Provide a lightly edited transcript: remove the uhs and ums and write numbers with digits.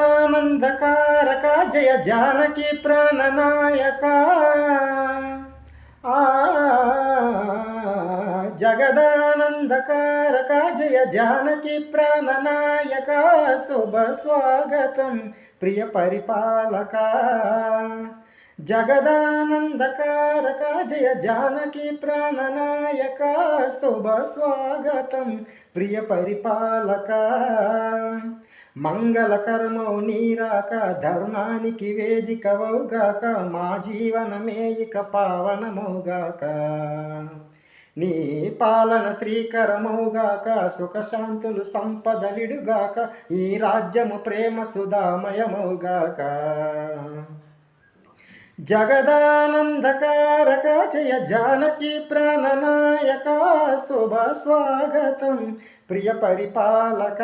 జగదానందకారక జయ జానకి ప్రాణనాయక ఆ జగదానందకారక జయ జానకి ప్రాణనాయక శుభ స్వాగతం ప్రియ పరిపాలక జగదానందకారక జయ జానకి ప్రాణనాయక శుభ స్వాగతం ప్రియ పరిపాలక మంగళకరమౌ నీరాక ధర్మానికి వేదికవౌగాక మా జీవనమే ఇక పావనమౌగాక నీ పాలన శ్రీకరమౌగాక సుఖశాంతులు సంపదలిడుగాక ఈ రాజ్యము ప్రేమ సుధామయమౌగాక జగదానందకారక జయ జానకి ప్రాణనాయక శుభ స్వాగతం ప్రియ పరిపాలక